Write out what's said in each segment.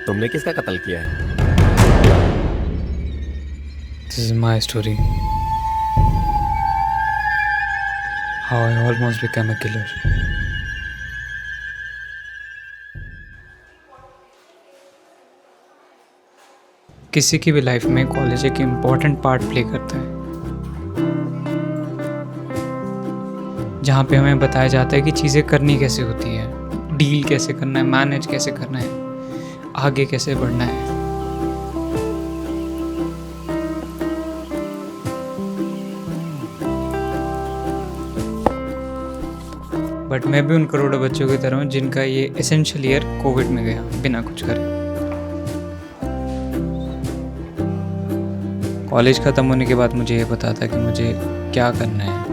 तुमने किसका कत्ल किया है? This is my story. How I almost became a killer. किसी की भी लाइफ में कॉलेज एक इम्पॉर्टेंट पार्ट प्ले करता है, जहाँ पे हमें बताया जाता है कि चीज़ें करनी कैसे होती है, डील कैसे करना है, मैनेज कैसे करना है, आगे कैसे बढ़ना है। बट मैं भी उन करोड़ों बच्चों की तरह हूँ जिनका ये एसेंशियल ईयर कोविड में गया बिना कुछ करे। कॉलेज ख़त्म होने के बाद मुझे ये पता था कि मुझे क्या करना है,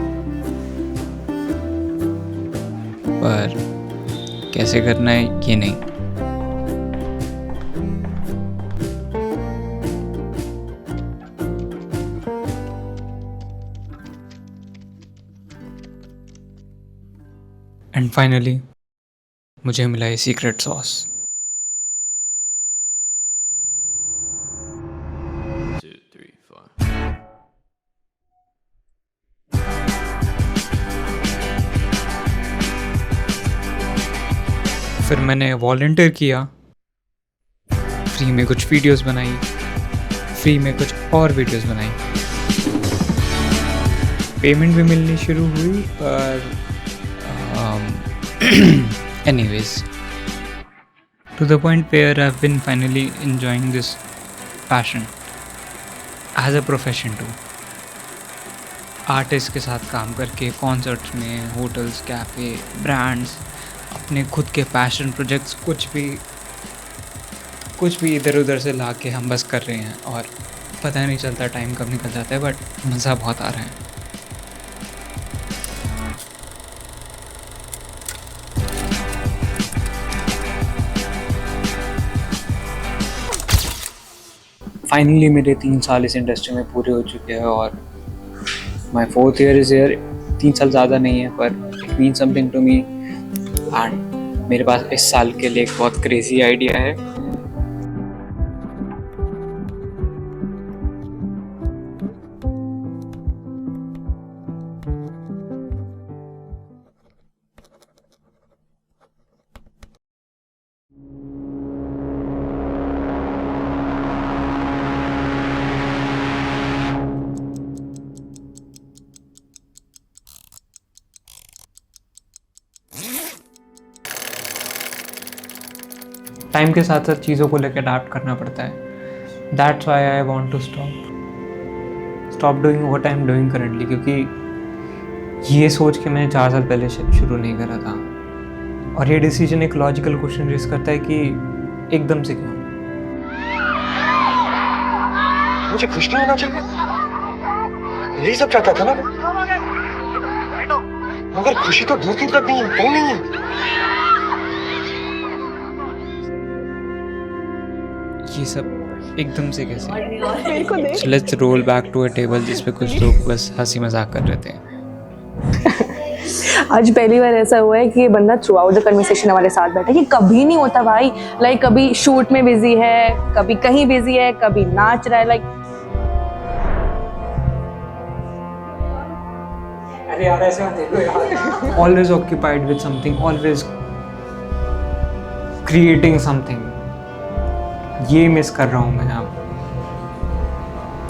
पर कैसे करना है ये नहीं। एंड फाइनली मुझे मिला ये सीक्रेट सॉस। फिर मैंने वॉलंटियर किया, फ्री में कुछ वीडियोस बनाई, फ्री में कुछ और वीडियोस बनाई। पेमेंट भी मिलनी शुरू हुई, पर anyways, to the point where I've been finally enjoying this passion as a profession too. Artist के साथ काम करके कॉन्सर्ट्स में, होटल्स, कैफ़े, ब्रांड्स, अपने खुद के पैशन प्रोजेक्ट्स, कुछ भी इधर उधर से ला के हम बस कर रहे हैं और पता नहीं चलता टाइम कब निकल जाता है, बट मज़ा बहुत आ रहा है। फाइनली मेरे 3 साल इस इंडस्ट्री में पूरे हो चुके हैं और माई 4th ईयर इज़ ईयर। 3 साल ज़्यादा नहीं है, पर it mean something to me. And मेरे पास इस साल के लिए एक बहुत क्रेजी आइडिया है। टाइम के साथ साथ चीज़ों को लेकर अडाप्ट करना पड़ता है। That's why I want to stop doing what I am doing currently, क्योंकि ये सोच के मैंने 4 साल पहले शुरू नहीं करा था। और ये डिसीजन एक लॉजिकल क्वेश्चन रेज करता है कि एकदम से क्यों। मुझे खुश नहीं होना चाहिए, यही सब चाहता था ना, मगर खुशी तो दूर दूर तक नहीं है, कहीं नहीं है। ये सब एकदम से कैसे? So let's roll back to a table जिस पे कुछ लोग बस हंसी मजाक कर रहे थे। आज पहली बार ऐसा हुआ है कि ये बंदा थ्रू आउट द कन्वर्सेशन हमारे साथ बैठा, कि कभी नहीं होता भाई। लाइक कभी शूट में बिजी है, कभी कहीं बिजी है, कभी नाच रहा है। लाइक अरे यार ऐसे मत देखो यार। Always occupied with something, always creating something। ये मिस कर रहा हूँ मैं अब।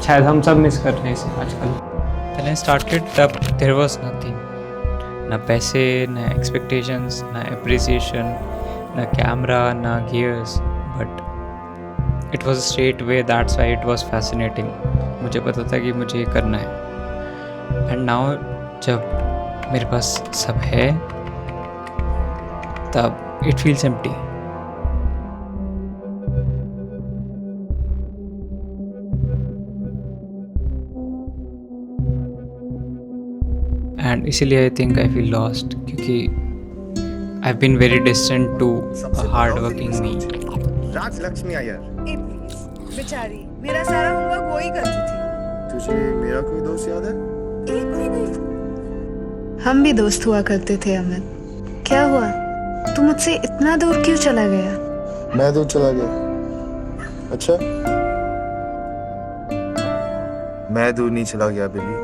शायद हम सब मिस कर रहे हैं इसे आजकल। When I started तब there was nothing, ना पैसे, ना expectations, ना appreciation, ना कैमरा, ना gears, but it was a straight way. That's why it was fascinating. मुझे पता था कि मुझे ये करना है। And now जब मेरे पास सब है तब it feels empty. एंड इसीलिए I think I feel lost, क्योंकि I have been very distant to a hard working me. Raj Lakshmi Iyer, बेचारी मेरा सारा होमवर्क वो ही करती थी। तुझे मेरा कोई दोस्त याद है? एक भी नहीं। हम भी दोस्त हुआ करते थे अमित। क्या हुआ, तू मुझसे इतना दूर क्यों चला गया? मैं दूर चला गया, अच्छा, मैं दूर नहीं चला गया बिल्ली,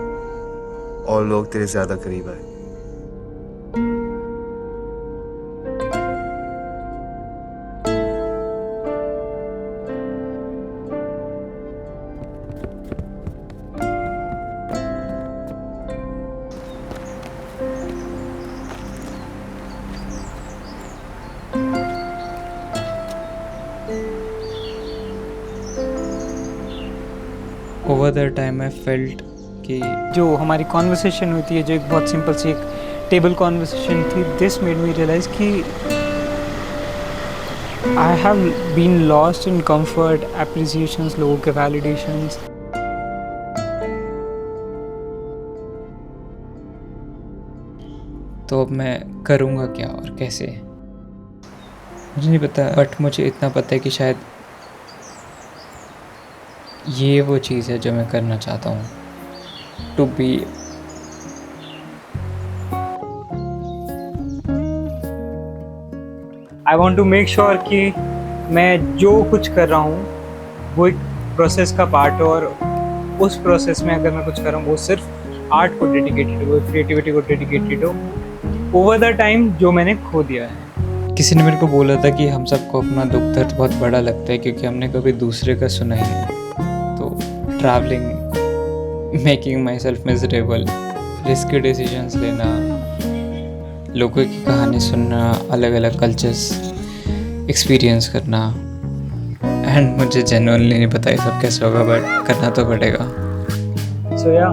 और लोग तेरे ज्यादा करीब आए। Over the time I felt कि जो हमारी कॉन्वर्सेशन होती है, जो एक बहुत सिंपल सी एक टेबल कॉन्वर्सेशन थी, दिस मेड मी रियलाइज कि I have been lost in comfort, appreciations, लोगों के वैलिडेशंस। तो अब मैं करूँगा क्या और कैसे, मुझे नहीं पता, बट मुझे इतना पता है कि शायद ये वो चीज़ है जो मैं करना चाहता हूँ। To be I want to make sure कि मैं जो कुछ कर रहा हूँ वो एक प्रोसेस का पार्ट हो, और उस प्रोसेस में अगर मैं कुछ कर रहा हूँ वो सिर्फ आर्ट को डेडिकेटेड हो, क्रिएटिविटी को डेडिकेटेड हो, ओवर द टाइम जो मैंने खो दिया है। किसी ने मेरे को बोला था कि हम सबको अपना दुख दर्द बहुत बड़ा लगता है क्योंकि हमने कभी दूसरे का सुना ही नहीं। Travelling, making my self miserable, risky decisions लेना, लोगों की कहानी सुनना, अलग अलग कल्चर्स एक्सपीरियंस करना, एंड मुझे जेन्युइनली नहीं पता ये सब कैसे होगा, बट करना तो पड़ेगा। सो या